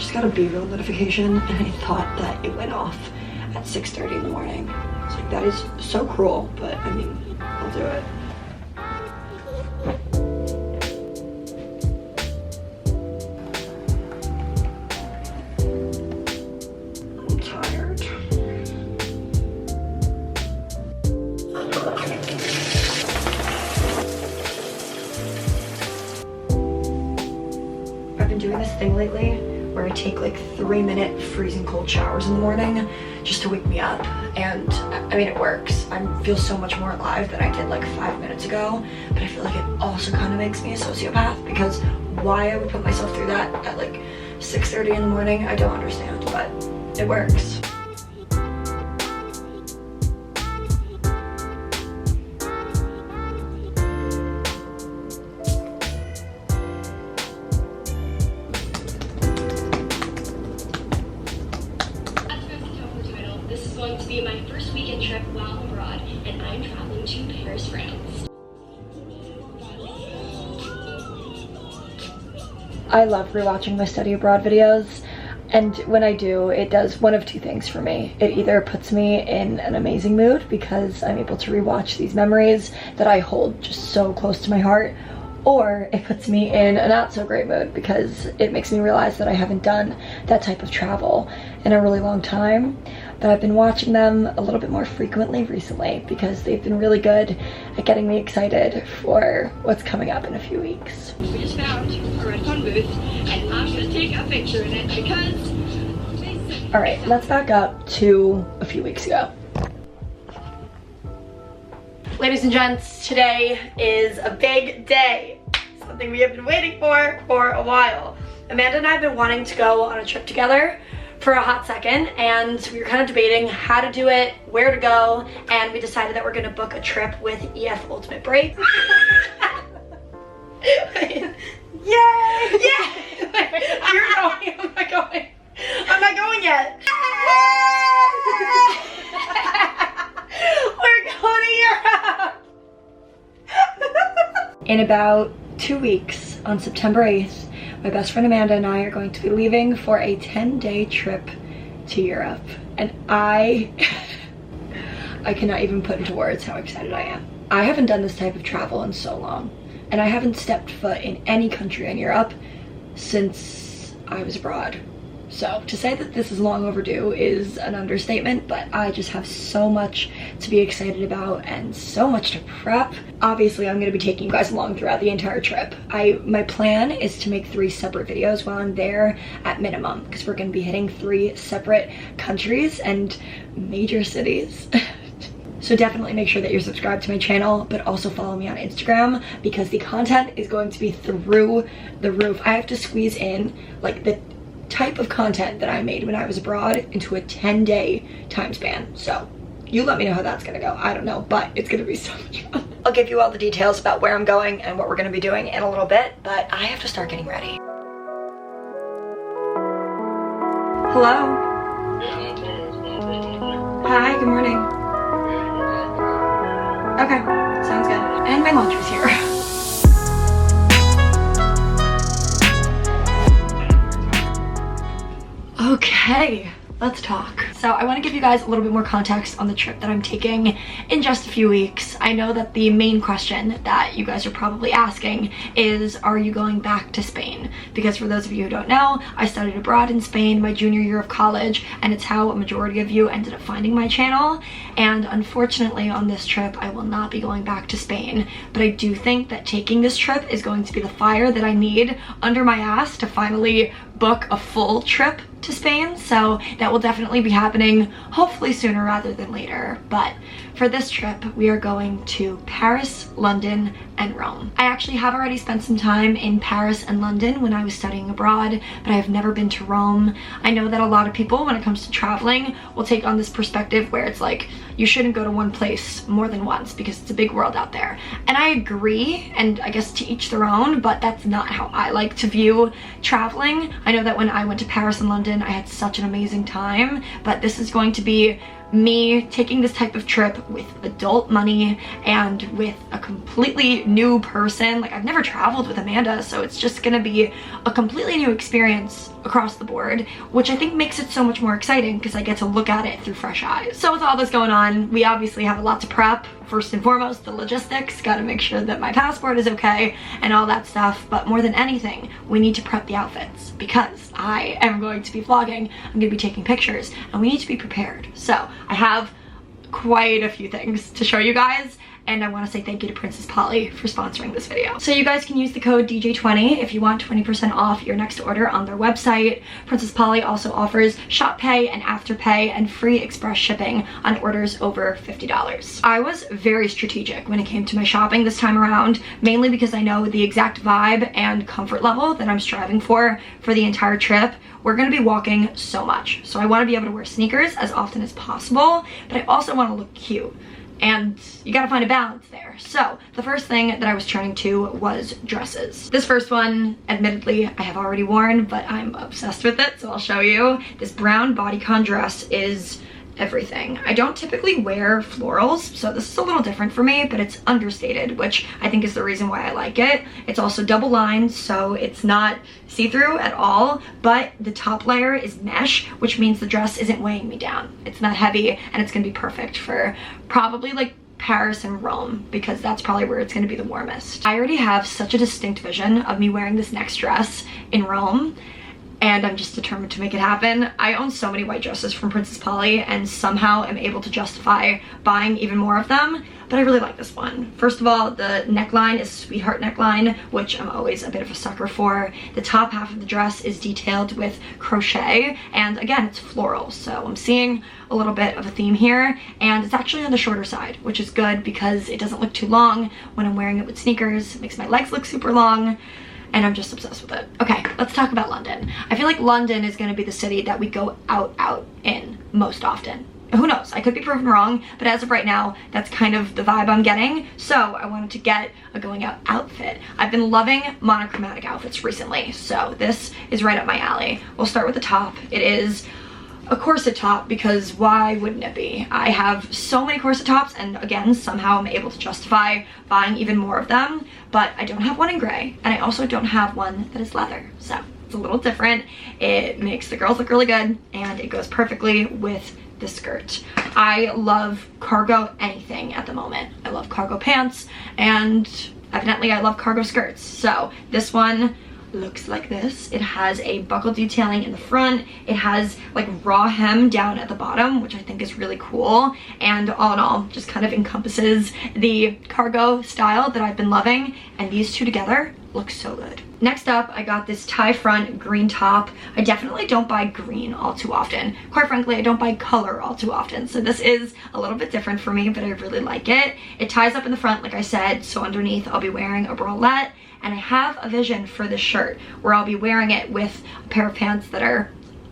just got a B-roll notification and I thought that it went off at 6:30 in the morning. It's like, that is so cruel, but I mean, I'll do it. I'm tired. I've been doing this thing lately where I take like 3-minute freezing cold showers in the morning just to wake me up, and I mean, it works. I feel so much more alive than I did like 5 minutes ago, but I feel like it also kind of makes me a sociopath, because why I would put myself through that at like 6:30 in the morning, I don't understand, but it works. This is going to be my first weekend trip while abroad, and I'm traveling to Paris, France. I love rewatching my study abroad videos, and when I do, it does one of two things for me. It either puts me in an amazing mood because I'm able to rewatch these memories that I hold just so close to my heart, or it puts me in a not so great mood because it makes me realize that I haven't done that type of travel in a really long time. But I've been watching them a little bit more frequently recently because they've been really good at getting me excited for what's coming up in a few weeks. We just found a red phone booth, and I'm gonna take a picture in it because... All right, let's back up to a few weeks ago. Ladies and gents, today is a big day. Something we have been waiting for a while. Amanda and I have been wanting to go on a trip together for a hot second, and we were kind of debating how to do it, where to go, and we decided that we're gonna book a trip with EF Ultimate Break. Yay! Yeah! You're going, I'm not going. I'm not going yet. We're going to Europe! In about 2 weeks, on September 8th, my best friend Amanda and I are going to be leaving for a 10-day trip to Europe. And I cannot even put into words how excited I am. I haven't done this type of travel in so long, and I haven't stepped foot in any country in Europe since I was abroad. So to say that this is long overdue is an understatement, but I just have so much to be excited about and so much to prep. Obviously, I'm gonna be taking you guys along throughout the entire trip. My plan is to make 3 separate videos while I'm there at minimum, because we're gonna be hitting 3 separate countries and major cities. So definitely make sure that you're subscribed to my channel, but also follow me on Instagram because the content is going to be through the roof. I have to squeeze in like the type of content that I made when I was abroad into a 10-day time span. So you let me know how that's gonna go. I don't know, but it's gonna be so much fun. I'll give you all the details about where I'm going and what we're gonna be doing in a little bit, but I have to start getting ready. Hello. Hi, good morning. Okay, sounds good. And my lunch was here. Okay, let's talk. So I want to give you guys a little bit more context on the trip that I'm taking in just a few weeks. I know that the main question that you guys are probably asking is, are you going back to Spain? Because for those of you who don't know, I studied abroad in Spain my junior year of college, and it's how a majority of you ended up finding my channel. And unfortunately on this trip, I will not be going back to Spain, but I do think that taking this trip is going to be the fire that I need under my ass to finally book a full trip to Spain. So that will definitely be happening hopefully sooner rather than later. But for this trip, we are going to Paris, London, and Rome. I actually have already spent some time in Paris and London when I was studying abroad, but I have never been to Rome. I know that a lot of people, when it comes to traveling, will take on this perspective where it's like, you shouldn't go to one place more than once because it's a big world out there. And I agree, and I guess to each their own, but that's not how I like to view traveling. I know that when I went to Paris and London, I had such an amazing time, but this is going to be me taking this type of trip with adult money and with a completely new person. Like, I've never traveled with Amanda, so it's just gonna be a completely new experience across the board, which I think makes it so much more exciting because I get to look at it through fresh eyes. So with all this going on, we obviously have a lot to prep. First and foremost, the logistics, gotta make sure that my passport is okay and all that stuff, but more than anything, we need to prep the outfits because I am going to be vlogging, I'm gonna be taking pictures, and we need to be prepared. So I have quite a few things to show you guys, and I want to say thank you to Princess Polly for sponsoring this video. So you guys can use the code DJ20 if you want 20% off your next order on their website. Princess Polly also offers shop pay and afterpay and free express shipping on orders over $50. I was very strategic when it came to my shopping this time around, mainly because I know the exact vibe and comfort level that I'm striving for the entire trip. We're gonna be walking so much, so I want to be able to wear sneakers as often as possible, but I also want to look cute. And you gotta find a balance there. So the first thing that I was turning to was dresses. This first one, admittedly, I have already worn, but I'm obsessed with it, so I'll show you. This brown bodycon dress is everything. I don't typically wear florals, so this is a little different for me, but it's understated, which I think is the reason why I like it. It's also double lined, so it's not see-through at all, but the top layer is mesh, which means the dress isn't weighing me down. It's not heavy, and it's gonna be perfect for probably like Paris and Rome, because that's probably where it's gonna be the warmest. I already have such a distinct vision of me wearing this next dress in Rome, and I'm just determined to make it happen. I own so many white dresses from Princess Polly and somehow am able to justify buying even more of them, but I really like this one. First of all, the neckline is a sweetheart neckline, which I'm always a bit of a sucker for. The top half of the dress is detailed with crochet, and again, it's floral, so I'm seeing a little bit of a theme here, and it's actually on the shorter side, which is good because it doesn't look too long when I'm wearing it with sneakers. It makes my legs look super long, and I'm just obsessed with it. Okay, let's talk about London. I feel like London is gonna be the city that we go out in most often. Who knows, I could be proven wrong, but as of right now, that's kind of the vibe I'm getting. So I wanted to get a going out outfit. I've been loving monochromatic outfits recently, so this is right up my alley. We'll start with the top. It is a corset top, because why wouldn't it be? I have so many corset tops, and again, somehow I'm able to justify buying even more of them, but I don't have one in gray, and I also don't have one that is leather, so it's a little different. It makes the girls look really good, and it goes perfectly with the skirt. I love cargo anything at the moment. I love cargo pants, and evidently I love cargo skirts, so this one looks like this. It has a buckle detailing in the front. It has like raw hem down at the bottom, which I think is really cool, and all in all just kind of encompasses the cargo style that I've been loving, and these two together look so good. Next up, I got this tie front green top. I definitely don't buy green all too often. Quite frankly, I don't buy color all too often, so this is a little bit different for me, but I really like it. It ties up in the front, like I said, so underneath I'll be wearing a bralette, and I have a vision for this shirt where I'll be wearing it with a pair of pants that are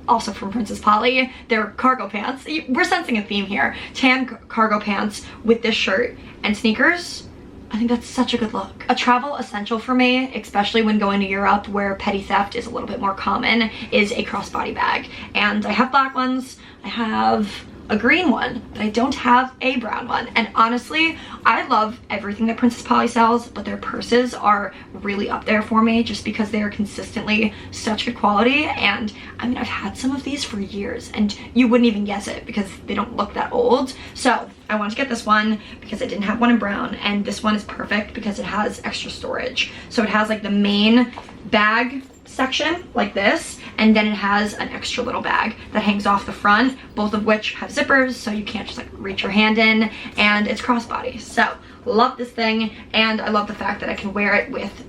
also from Princess Polly. They're cargo pants. We're sensing a theme here. Tan cargo pants with this shirt and sneakers. I think that's such a good look. A travel essential for me, especially when going to Europe where petty theft is a little bit more common, is a crossbody bag. And I have black ones, I have a green one, but I don't have a brown one. And honestly, I love everything that Princess Polly sells, but their purses are really up there for me just because they are consistently such good quality. And I mean, I've had some of these for years and you wouldn't even guess it because they don't look that old. So I wanted to get this one because I didn't have one in brown, and this one is perfect because it has extra storage. So it has like the main bag section like this, and then it has an extra little bag that hangs off the front, both of which have zippers, so you can't just like reach your hand in, and it's crossbody. So love this thing, and I love the fact that I can wear it with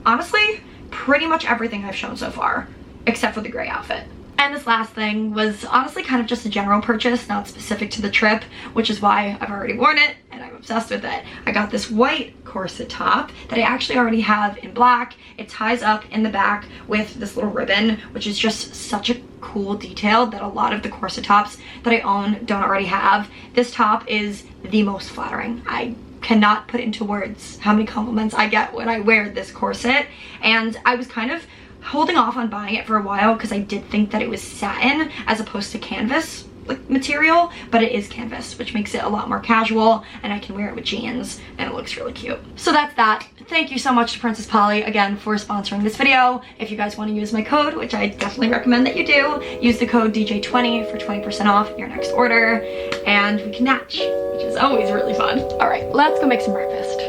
honestly pretty much everything I've shown so far except for the gray outfit. And this last thing was honestly kind of just a general purchase, not specific to the trip, which is why I've already worn it and I'm obsessed with it. I got this white corset top that I actually already have in black. It ties up in the back with this little ribbon, which is just such a cool detail that a lot of the corset tops that I own don't already have. This top is the most flattering. I cannot put into words how many compliments I get when I wear this corset, and I was kind of holding off on buying it for a while because I did think that it was satin as opposed to canvas. like material, but it is canvas, which makes it a lot more casual, and I can wear it with jeans and it looks really cute. So that's that. Thank you so much to Princess Polly again for sponsoring this video. If you guys want to use my code, which I definitely recommend that you do, use the code DJ20 for 20% off your next order, and we can match, which is always really fun. All right, let's go make some breakfast.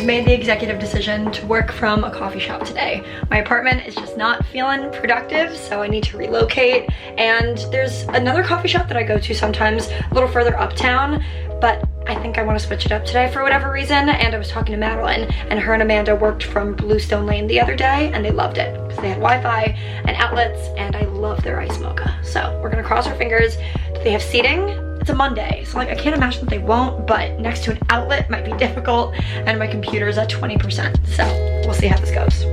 Made the executive decision to work from a coffee shop today. My apartment is just not feeling productive, so I need to relocate, and there's another coffee shop that I go to sometimes a little further uptown, but I think I want to switch it up today for whatever reason. And I was talking to Madeline, and her and Amanda worked from Bluestone Lane the other day, and they loved it because they had Wi-Fi and outlets, and I love their iced mocha. So we're gonna cross our fingers that they have seating. It's a Monday, so like I can't imagine that they won't, but next to an outlet might be difficult, and my computer's at 20%, so we'll see how this goes.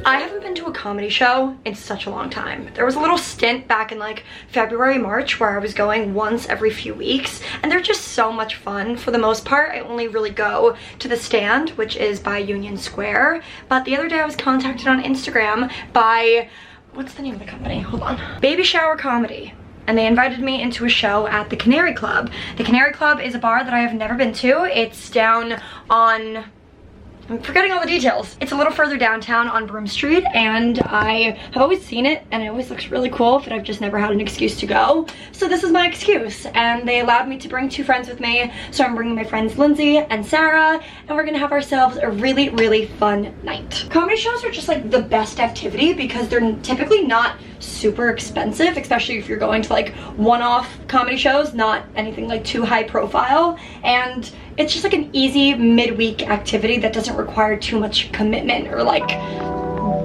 I haven't been to a comedy show in such a long time. There was a little stint back in like February, March where I was going once every few weeks, and they're just so much fun. For the most part, I only really go to the Stand, which is by Union Square, but the other day I was contacted on Instagram by, what's the name of the company? Hold on. Baby Shower Comedy. And they invited me into a show at the Canary Club. The Canary Club is a bar that I have never been to. It's down on, I'm forgetting all the details. It's a little further downtown on Broome Street, and I have always seen it, and it always looks really cool, but I've just never had an excuse to go. So this is my excuse, and they allowed me to bring 2 friends with me. So I'm bringing my friends Lindsay and Sarah, and we're gonna have ourselves a really, really fun night. Comedy shows are just like the best activity because they're typically not super expensive, especially if you're going to like one-off comedy shows, not anything like too high profile, and it's just like an easy midweek activity that doesn't require too much commitment or like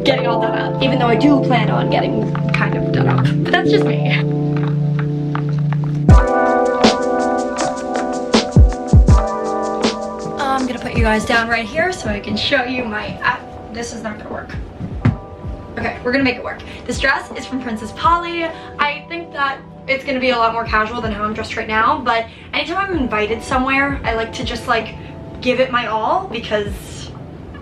getting all done up, even though I do plan on getting kind of done up, but that's just me. I'm gonna put you guys down right here so I can show you my this is not gonna work. Okay, we're gonna make it work. This dress is from Princess Polly. I think that it's gonna be a lot more casual than how I'm dressed right now, but anytime I'm invited somewhere, I like to just like give it my all because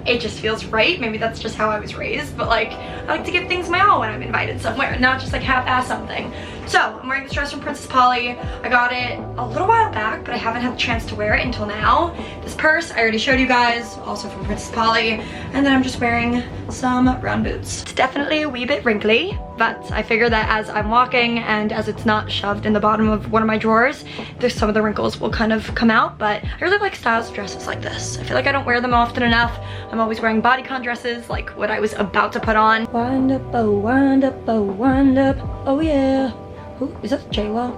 it just feels right. Maybe that's just how I was raised, but like I like to give things my all when I'm invited somewhere, not just like half-ass something. So I'm wearing this dress from Princess Polly. I got it a little while back, but I haven't had the chance to wear it until now. This purse I already showed you guys, also from Princess Polly, and then I'm just wearing some brown boots. It's definitely a wee bit wrinkly, but I figure that as I'm walking and as it's not shoved in the bottom of one of my drawers, there's some of the wrinkles will kind of come out. But I really like styles of dresses like this. I feel like I don't wear them often enough. I'm always wearing bodycon dresses like what I was about to put on. Wind up, oh, wind up, oh, wind up, oh yeah. Ooh, is that J-Lo?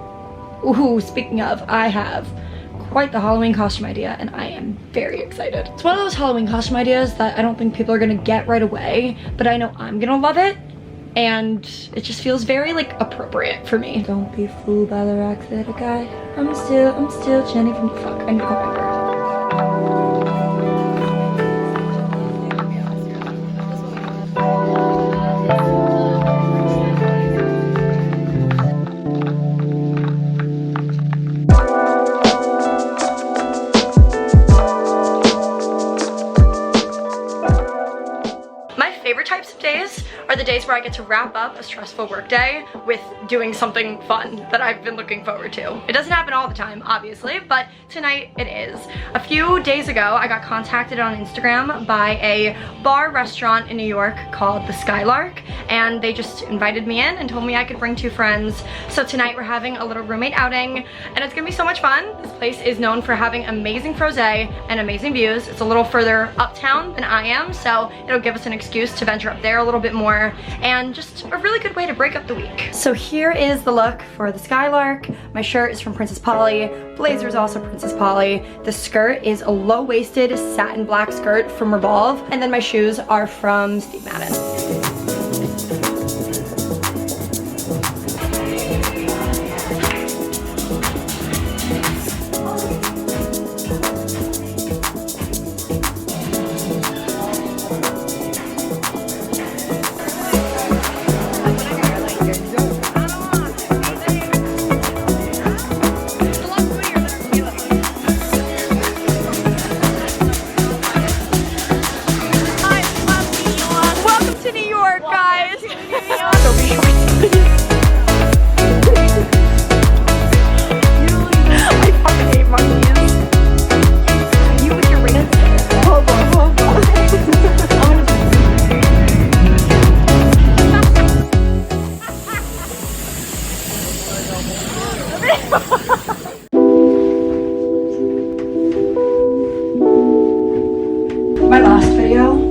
Ooh, speaking of, I have quite the Halloween costume idea, and I am very excited. It's one of those Halloween costume ideas that I don't think people are gonna get right away, but I know I'm gonna love it, and it just feels very like appropriate for me. Don't be fooled by the rocks that I got. I'm still Jenny from the fuck. I need to remember. Are the days where I get to wrap up a stressful workday with doing something fun that I've been looking forward to. It doesn't happen all the time, obviously, but tonight it is. A few days ago, I got contacted on Instagram by a bar restaurant in New York called the Skylark, and they just invited me in and told me I could bring 2 friends. So tonight we're having a little roommate outing, and it's gonna be so much fun. This place is known for having amazing frosé and amazing views. It's a little further uptown than I am, so it'll give us an excuse to venture up there a little bit more, and just a really good way to break up the week. So here is the look for the Skylark. My shirt is from Princess Polly, blazer is also Princess Polly. The skirt is a low-waisted satin black skirt from Revolve, and then my shoes are from Steve Madden.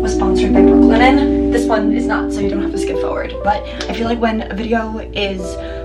was sponsored by Brooklinen. This one is not, so you don't have to skip forward. But I feel like when a video is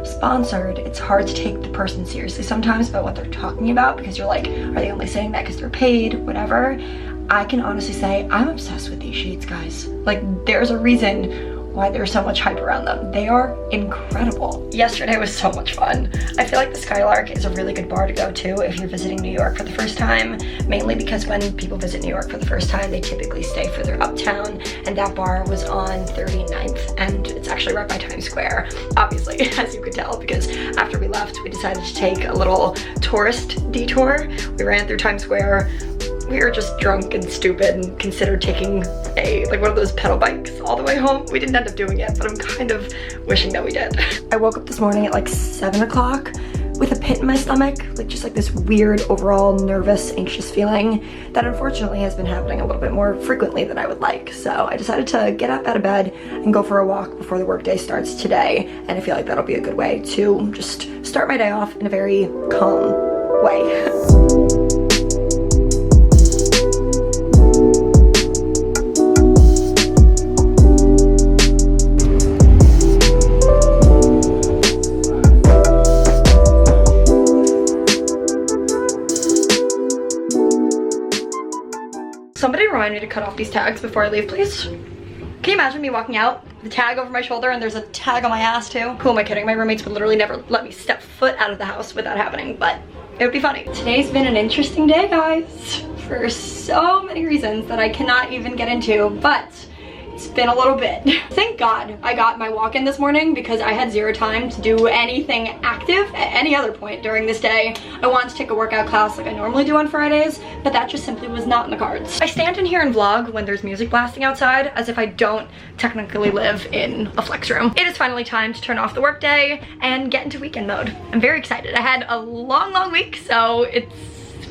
sponsored, it's hard to take the person seriously sometimes about what they're talking about, because you're like, are they only saying that because they're paid, whatever. I can honestly say I'm obsessed with these shades, guys. Like, there's a reason why there's so much hype around them. They are incredible. Yesterday was so much fun. I feel like the Skylark is a really good bar to go to if you're visiting New York for the first time, mainly because when people visit New York for the first time, they typically stay further uptown, and that bar was on 39th, and it's actually right by Times Square, obviously, as you could tell, because after we left, we decided to take a little tourist detour. We ran through Times Square. We were just drunk and stupid and considered taking one of those pedal bikes all the way home. We didn't end up doing it, but I'm kind of wishing that we did. I woke up this morning at like 7 o'clock with a pit in my stomach, just like this weird overall nervous, anxious feeling that unfortunately has been happening a little bit more frequently than I would like. So I decided to get up out of bed and go for a walk before the workday starts today. And I feel like that'll be a good way to just start my day off in a very calm way. Somebody remind me to cut off these tags before I leave, please. Can you imagine me walking out, the tag over my shoulder, and there's a tag on my ass too? Who am I kidding? My roommates would literally never let me step foot out of the house without happening, but it would be funny. Today's been an interesting day, guys, for so many reasons that I cannot even get into, but it's been a little bit. Thank God I got my walk-in this morning, because I had zero time to do anything active at any other point during this day. I wanted to take a workout class like I normally do on Fridays, but that just simply was not in the cards. I stand in here and vlog when there's music blasting outside as if I don't technically live in a flex room. It is finally time to turn off the workday and get into weekend mode. I'm very excited. I had a long week, so it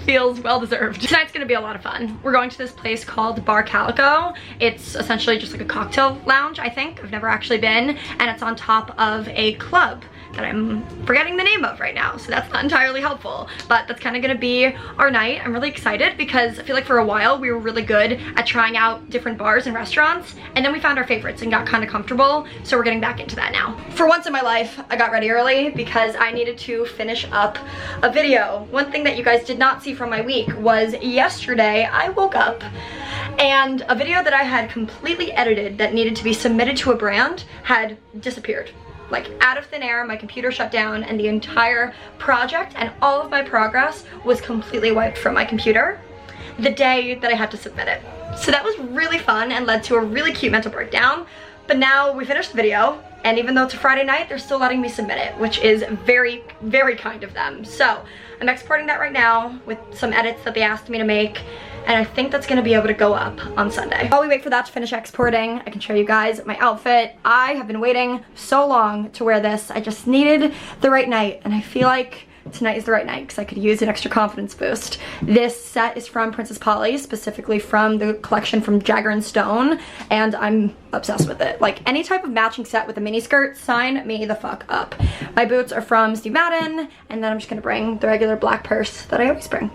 feels well deserved. Tonight's gonna be a lot of fun. We're going to this place called Bar Calico. It's essentially just like a cocktail lounge, I think. I've never actually been, and it's on top of a club that I'm forgetting the name of right now, so that's not entirely helpful, but that's kind of gonna be our night. I'm really excited because I feel like for a while we were really good at trying out different bars and restaurants, and then we found our favorites and got kind of comfortable, so we're getting back into that now. For once in my life, I got ready early because I needed to finish up a video. One thing that you guys did not see from my week was yesterday I woke up and a video that I had completely edited that needed to be submitted to a brand had disappeared. Like out of thin air, my computer shut down and the entire project and all of my progress was completely wiped from my computer the day that I had to submit it. So that was really fun and led to a really cute mental breakdown. But now we finished the video, and even though it's a Friday night, they're still letting me submit it, which is very, very kind of them. So I'm exporting that right now with some edits that they asked me to make, and I think that's gonna be able to go up on Sunday. While we wait for that to finish exporting, I can show you guys my outfit. I have been waiting so long to wear this. I just needed the right night, and I feel like tonight is the right night because I could use an extra confidence boost. This set is from Princess Polly, specifically from the collection from Jagger and Stone, and I'm obsessed with it. Like any type of matching set with a mini skirt, sign me the fuck up. My boots are from Steve Madden, and then I'm just gonna bring the regular black purse that I always bring.